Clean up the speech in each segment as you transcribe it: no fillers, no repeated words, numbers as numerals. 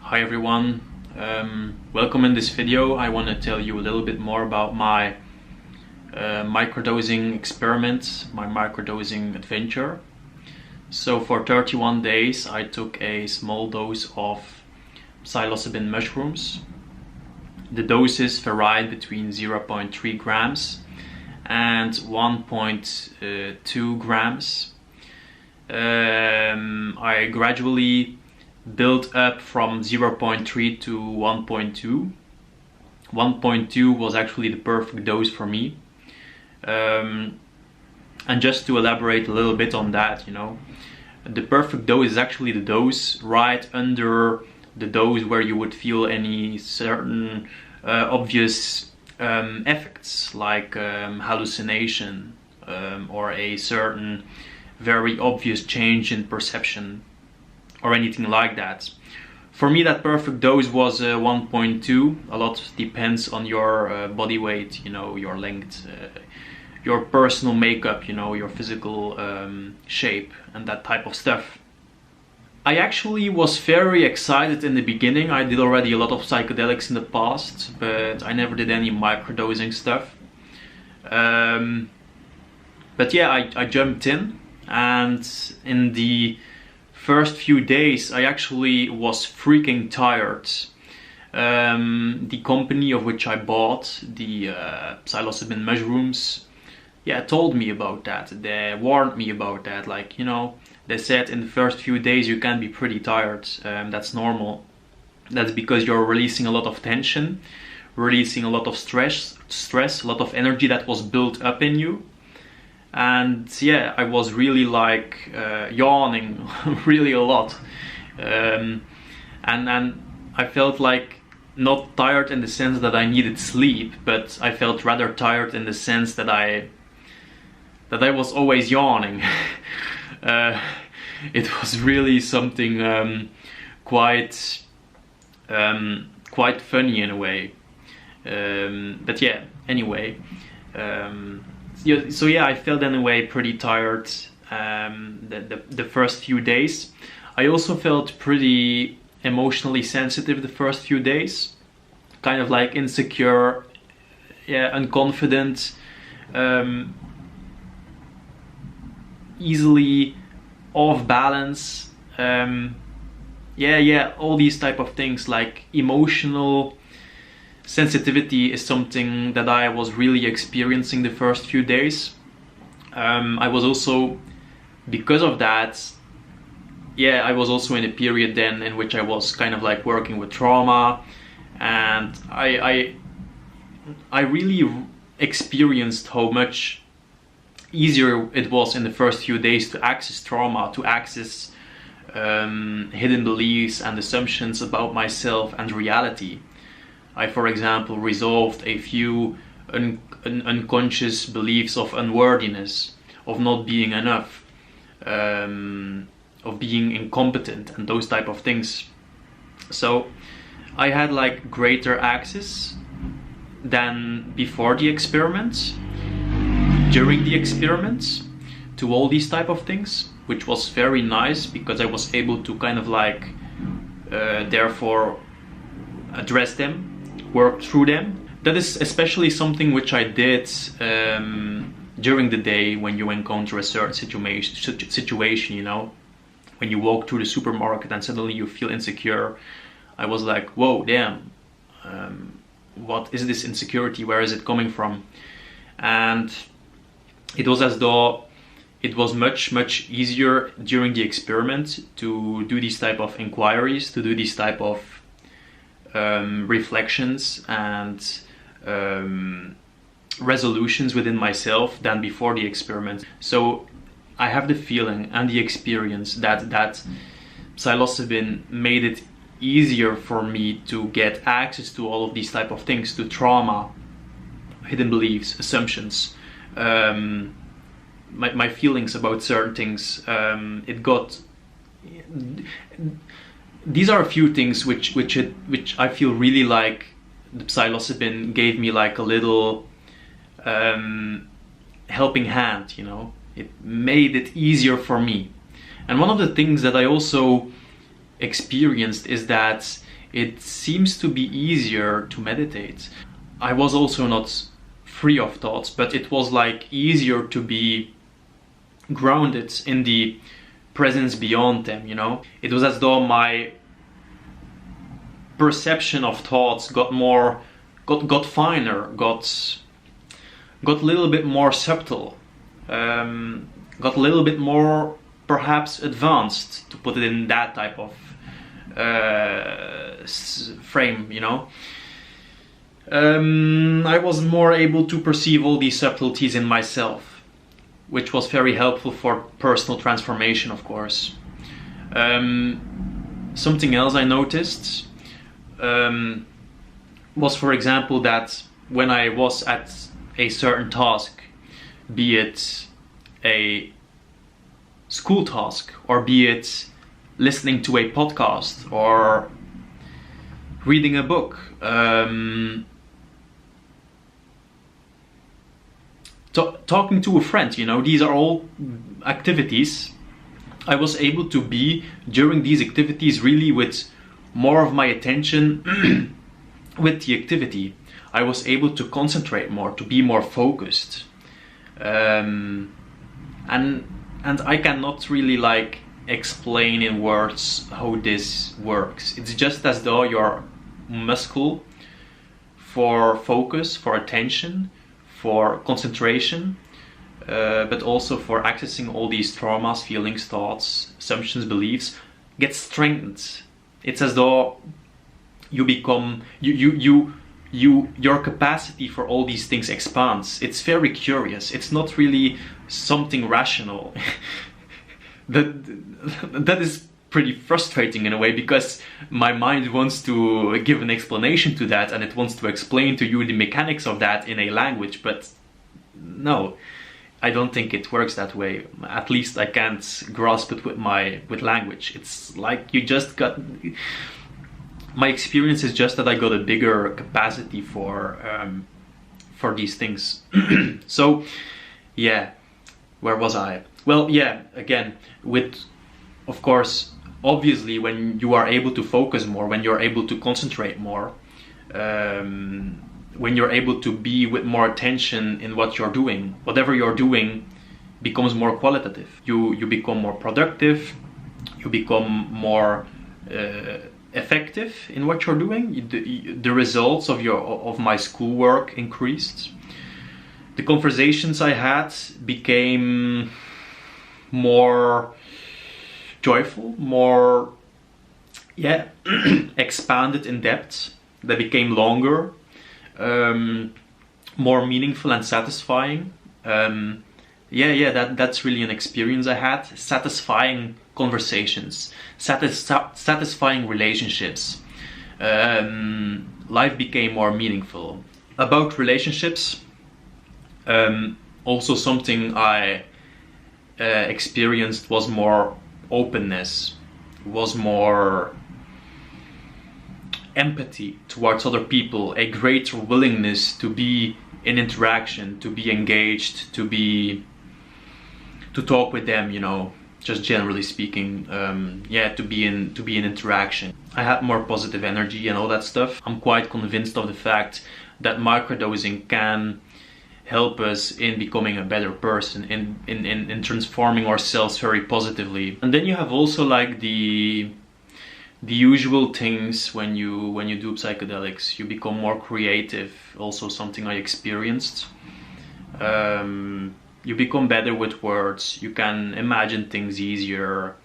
Hi everyone, welcome. In this video I want to tell you a little bit more about my microdosing experiment, my microdosing adventure. So for 31 days I took a small dose of psilocybin mushrooms. The doses varied between 0.3 grams and 1.2 grams. I gradually built up from 0.3 to 1.2. 1.2 was actually the perfect dose for me. And just to elaborate a little bit on that, the perfect dose is actually the dose right under the dose where you would feel any certain obvious effects like hallucination or a certain very obvious change in perception or anything like that. For me, that perfect dose was 1.2. A lot depends on your body weight, your length, your personal makeup, your physical shape and that type of stuff. I actually was very excited in the beginning. I did already a lot of psychedelics in the past, but I never did any microdosing stuff. But yeah, I jumped in, and in the first few days I actually was freaking tired. The company of which I bought the psilocybin mushrooms, told me about that. They warned me about that. They said in the first few days you can be pretty tired. That's normal. That's because you're releasing a lot of tension, releasing a lot of stress, a lot of energy that was built up in you. And yeah, I was really yawning really a lot, and I felt like not tired in the sense that I needed sleep, but I felt rather tired in the sense that I was always yawning. It was really something quite funny in a way, but yeah, anyway. So yeah, I felt in a way pretty tired the first few days. I also felt pretty emotionally sensitive the first few days, kind of like insecure, unconfident, easily off balance, all these type of things. Like emotional sensitivity is something that I was really experiencing the first few days. I was also, because of that, I was also in a period then in which I was kind of like working with trauma, and I really experienced how much easier it was in the first few days to access trauma, to access hidden beliefs and assumptions about myself and reality. I, for example, resolved a few unconscious beliefs of unworthiness, of not being enough, of being incompetent, and those type of things. So I had like greater access than before the experiment, during the experiments, to all these type of things, which was very nice because I was able to kind of like therefore address them, work through them. That is especially something which I did during the day when you encounter a certain situation, when you walk through the supermarket and suddenly you feel insecure. I was like, whoa, damn, what is this insecurity? Where is it coming from? And it was as though it was much, much easier during the experiment to do these type of inquiries, to do these type of reflections and resolutions within myself than before the experiment. So I have the feeling and the experience that psilocybin made it easier for me to get access to all of these type of things, to trauma, hidden beliefs, assumptions, my feelings about certain things. These are a few things which I feel really like the psilocybin gave me like a little helping hand. It made it easier for me. And one of the things that I also experienced is that it seems to be easier to meditate. I was also not free of thoughts, but it was like easier to be grounded in the presence beyond them, you know? It was as though my perception of thoughts got finer, got a little bit more subtle, got a little bit more perhaps advanced, to put it in that type of frame, you know. I was more able to perceive all these subtleties in myself, which was very helpful for personal transformation, of course. Something else I noticed was, for example, that when I was at a certain task, be it a school task, or be it listening to a podcast, or reading a book, talking to a friend, you know, these are all activities. I was able to be, during these activities, really with more of my attention with the activity. I was able to concentrate more, to be more focused. And I cannot really like explain in words how this works. It's just as though your muscle for focus, for attention, for concentration, but also for accessing all these traumas, feelings, thoughts, assumptions, beliefs, gets strengthened. It's as though you become, your capacity for all these things expands. It's very curious. It's not really something rational. that is pretty frustrating in a way, because my mind wants to give an explanation to that, and it wants to explain to you the mechanics of that in a language, but no, I don't think it works that way. At least I can't grasp it with language. It's like you just got... My experience is just that I got a bigger capacity for these things. So, yeah, where was I? Well, yeah, again, with, of course, obviously, when you are able to focus more, when you're able to concentrate more, when you're able to be with more attention in what you're doing, whatever you're doing becomes more qualitative. You become more productive, you become more effective in what you're doing. The results of my schoolwork increased. The conversations I had became more joyful, more expanded in depth. They became longer, more meaningful and satisfying. That's really an experience I had. Satisfying conversations, satisfying relationships. Life became more meaningful. About relationships, also something I experienced was more openness, was more empathy towards other people, a greater willingness to be in interaction, to be engaged, to talk with them, you know, just generally speaking, to be in interaction. I had more positive energy and all that stuff. I'm quite convinced of the fact that microdosing can help us in becoming a better person, in transforming ourselves very positively. And then you have also like the usual things when you do psychedelics. You become more creative, also something I experienced. You become better with words, you can imagine things easier.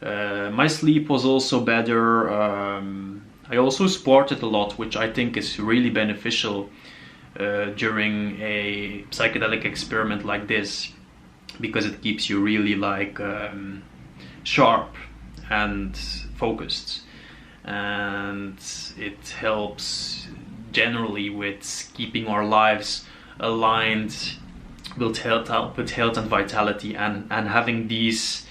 My sleep was also better. I also sported a lot, which I think is really beneficial during a psychedelic experiment like this, because it keeps you really like sharp and focused, and it helps generally with keeping our lives aligned with health and vitality, and having these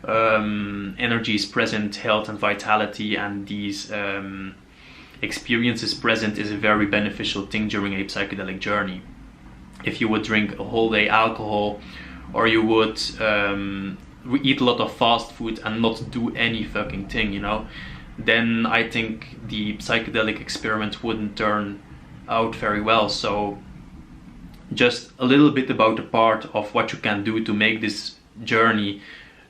energies present, health and vitality, and these experiences present is a very beneficial thing during a psychedelic journey. If you would drink a whole day alcohol, or you would eat a lot of fast food and not do any fucking thing, you know, then I think the psychedelic experiment wouldn't turn out very well. So just a little bit about the part of what you can do to make this journey,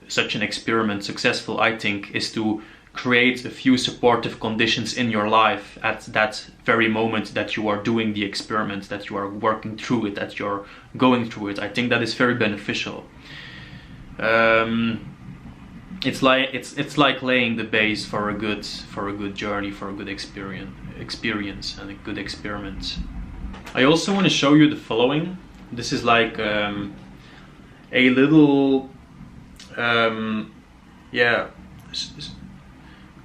such an experiment, successful, I think, is to create a few supportive conditions in your life at that very moment that you are doing the experiment, that you are working through it, that you're going through it. I think that is very beneficial. It's like laying the base for a good journey, for a good experience and a good experiment. I also want to show you the following. This is like a little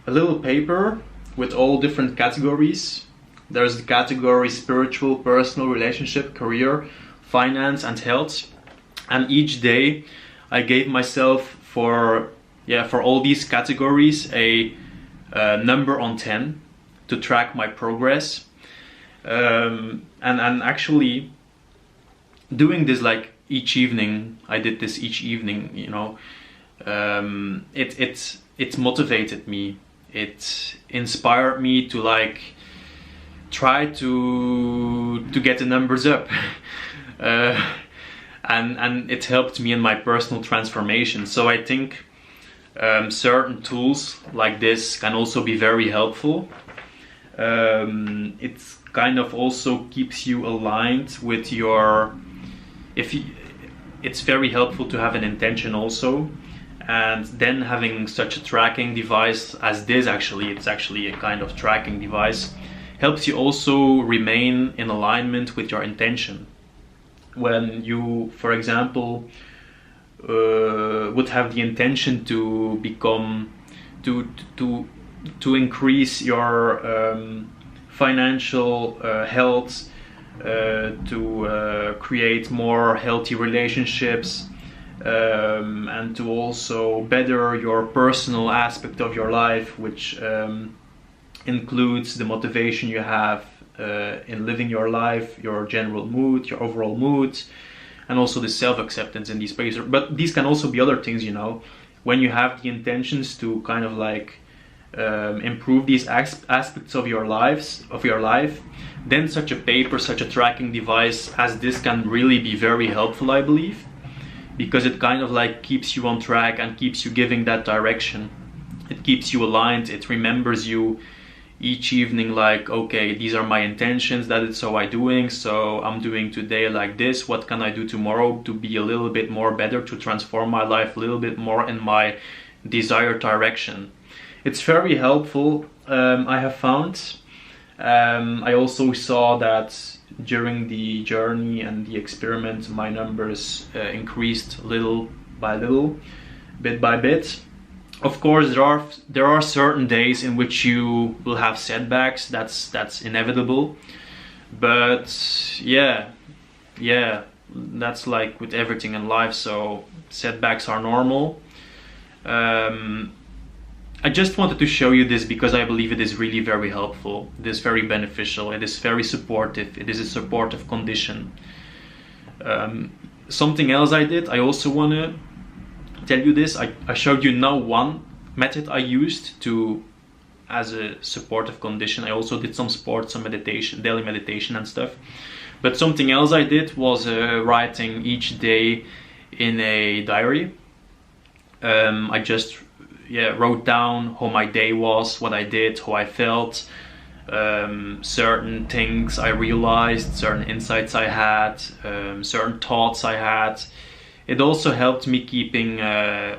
a little paper with all different categories. There's the category spiritual, personal, relationship, career, finance and health. And each day I gave myself for all these categories a number on 10 to track my progress. And actually doing this like each evening, I did this each evening, you know, it motivated me. It inspired me to like try to get the numbers up. And it helped me in my personal transformation. So I think certain tools like this can also be very helpful. It kind of also keeps you aligned with your, it's very helpful to have an intention also. And then having such a tracking device as this, it's actually a kind of tracking device, helps you also remain in alignment with your intention. When you, for example, would have the intention to become, to increase your financial health, to create more healthy relationships, and to also better your personal aspect of your life, which includes the motivation you have in living your life, your general mood, your overall mood, and also the self-acceptance in these spaces. But these can also be other things, you know, when you have the intentions to kind of like improve these aspects of your life, then such a paper, such a tracking device as this can really be very helpful, I believe, because it kind of like keeps you on track and keeps you giving that direction. It keeps you aligned. It remembers you each evening, like, okay, these are my intentions, that is so I'm doing, so I'm doing today like this, what can I do tomorrow to be a little bit more better, to transform my life a little bit more in my desired direction. It's very helpful, I have found. I also saw that during the journey and the experiment, my numbers increased little by little, bit by bit. Of course, there are certain days in which you will have setbacks. That's inevitable. But yeah, that's like with everything in life. So setbacks are normal. I just wanted to show you this because I believe it is really very helpful. It is very beneficial. It is very supportive. It is a supportive condition. Something else I did, I also want to tell you this. I showed you now one method I used to as a supportive condition. I also did some sports, some meditation, daily meditation and stuff. But something else I did was writing each day in a diary. I just wrote down how my day was, what I did, how I felt, certain things I realized, certain insights I had, certain thoughts I had. It also helped me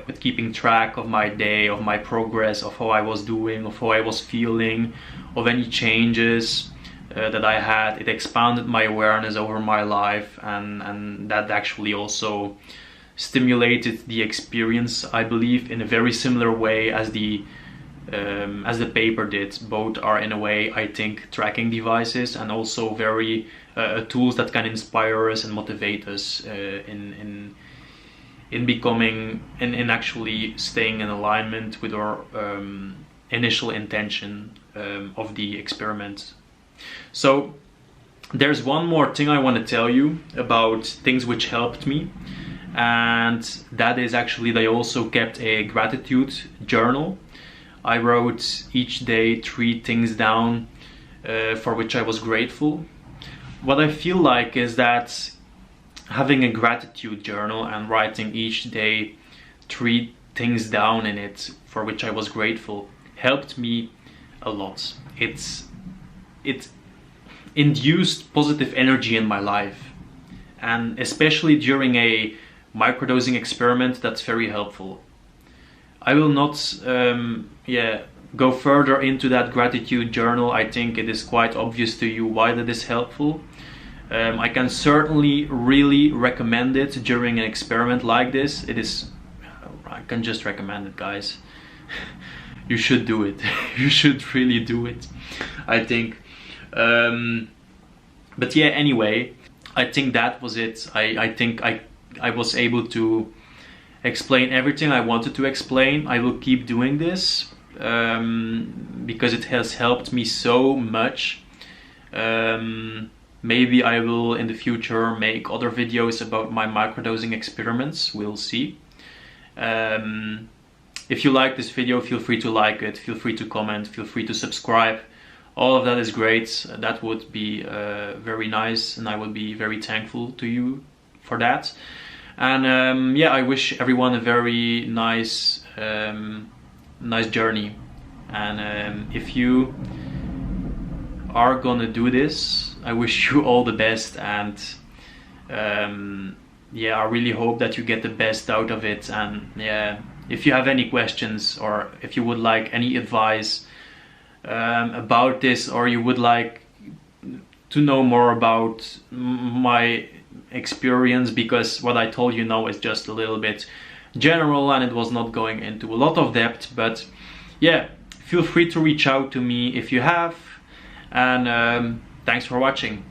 with keeping track of my day, of my progress, of how I was doing, of how I was feeling, of any changes that I had. It expanded my awareness over my life, and that actually also stimulated the experience, I believe, in a very similar way as the paper did. Both are in a way, I think, tracking devices and also very tools that can inspire us and motivate us in becoming in actually staying in alignment with our initial intention of the experiment. So there's one more thing I want to tell you about things which helped me. and that is actually that I also kept a gratitude journal. I wrote each day 3 things down for which I was grateful. What I feel like is that having a gratitude journal and writing each day 3 things down in it for which I was grateful helped me a lot. It induced positive energy in my life, and especially during a microdosing experiment, that's very helpful. I will not go further into that gratitude journal. I think it is quite obvious to you why that is helpful. I can certainly really recommend it during an experiment like this. I can just recommend it, guys. You should do it. You should really do it, I think. But yeah, anyway, I think that was it. I think I was able to explain everything I wanted to explain. I will keep doing this because it has helped me so much. Maybe I will in the future make other videos about my microdosing experiments. We'll see. If you like this video, feel free to like it, feel free to comment, feel free to subscribe. All of that is great. That would be very nice, and I would be very thankful to you for that. And yeah, I wish everyone a very nice journey. And if you are gonna do this, I wish you all the best. And yeah, I really hope that you get the best out of it. And yeah, if you have any questions, or if you would like any advice about this, or you would like to know more about my experience, because what I told you now is just a little bit general and it was not going into a lot of depth, but yeah, feel free to reach out to me if you have. And thanks for watching.